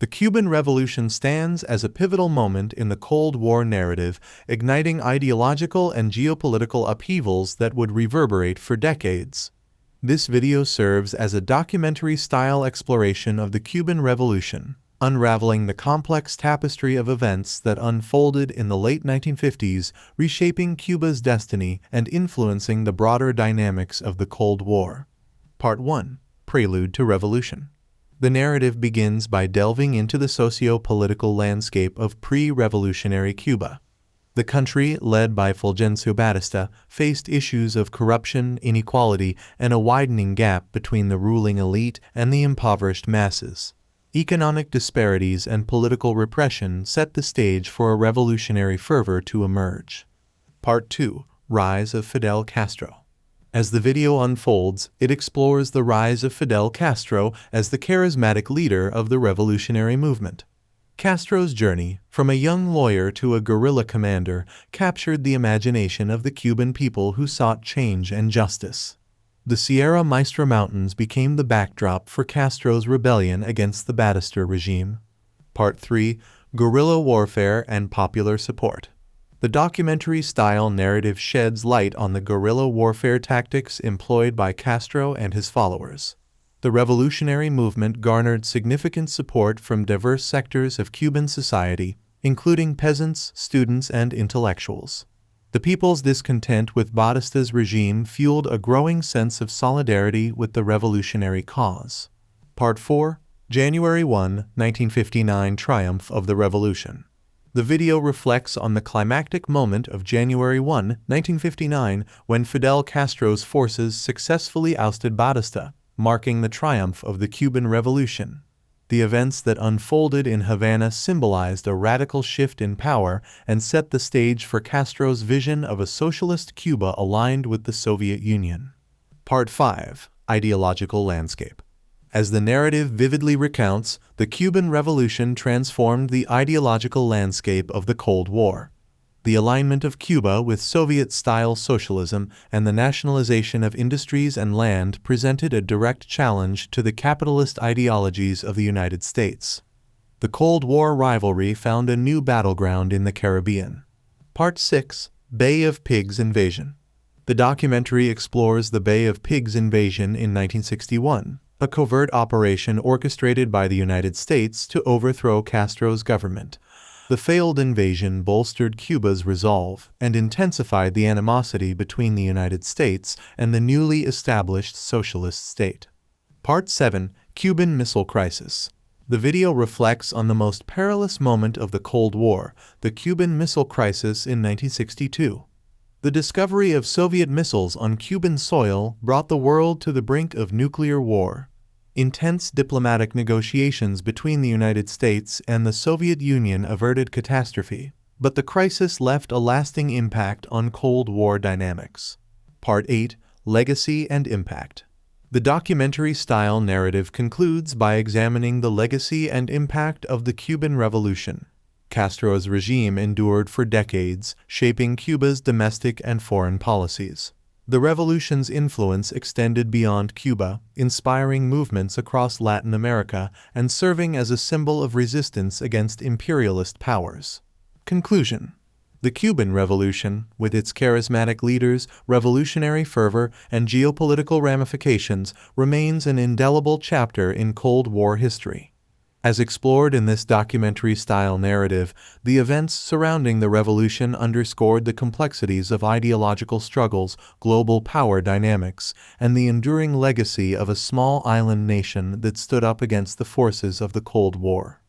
The Cuban Revolution stands as a pivotal moment in the Cold War narrative, igniting ideological and geopolitical upheavals that would reverberate for decades. This video serves as a documentary-style exploration of the Cuban Revolution, unraveling the complex tapestry of events that unfolded in the late 1950s, reshaping Cuba's destiny and influencing the broader dynamics of the Cold War. Part 1. Prelude to Revolution. The narrative begins by delving into the socio-political landscape of pre-revolutionary Cuba. The country, led by Fulgencio Batista, faced issues of corruption, inequality, and a widening gap between the ruling elite and the impoverished masses. Economic disparities and political repression set the stage for a revolutionary fervor to emerge. Part 2. Rise of Fidel Castro. As the video unfolds, it explores the rise of Fidel Castro as the charismatic leader of the revolutionary movement. Castro's journey, from a young lawyer to a guerrilla commander, captured the imagination of the Cuban people who sought change and justice. The Sierra Maestra Mountains became the backdrop for Castro's rebellion against the Batista regime. Part 3. Guerrilla Warfare and Popular Support. The documentary-style narrative sheds light on the guerrilla warfare tactics employed by Castro and his followers. The revolutionary movement garnered significant support from diverse sectors of Cuban society, including peasants, students, and intellectuals. The people's discontent with Batista's regime fueled a growing sense of solidarity with the revolutionary cause. Part 4. January 1, 1959 Triumph of the Revolution. The video reflects on the climactic moment of January 1, 1959, when Fidel Castro's forces successfully ousted Batista, marking the triumph of the Cuban Revolution. The events that unfolded in Havana symbolized a radical shift in power and set the stage for Castro's vision of a socialist Cuba aligned with the Soviet Union. Part 5. Ideological Landscape. As the narrative vividly recounts, the Cuban Revolution transformed the ideological landscape of the Cold War. The alignment of Cuba with Soviet-style socialism and the nationalization of industries and land presented a direct challenge to the capitalist ideologies of the United States. The Cold War rivalry found a new battleground in the Caribbean. Part 6. Bay of Pigs Invasion. The documentary explores the Bay of Pigs invasion in 1961. A covert operation orchestrated by the United States to overthrow Castro's government. The failed invasion bolstered Cuba's resolve and intensified the animosity between the United States and the newly established socialist state. Part 7. Cuban Missile Crisis. The video reflects on the most perilous moment of the Cold War, the Cuban Missile Crisis in 1962. The discovery of Soviet missiles on Cuban soil brought the world to the brink of nuclear war. Intense diplomatic negotiations between the United States and the Soviet Union averted catastrophe, but the crisis left a lasting impact on Cold War dynamics. Part 8. Legacy and Impact. The documentary-style narrative concludes by examining the legacy and impact of the Cuban Revolution. Castro's regime endured for decades, shaping Cuba's domestic and foreign policies. The revolution's influence extended beyond Cuba, inspiring movements across Latin America and serving as a symbol of resistance against imperialist powers. Conclusion. The Cuban Revolution, with its charismatic leaders, revolutionary fervor, and geopolitical ramifications, remains an indelible chapter in Cold War history. As explored in this documentary-style narrative, the events surrounding the revolution underscored the complexities of ideological struggles, global power dynamics, and the enduring legacy of a small island nation that stood up against the forces of the Cold War.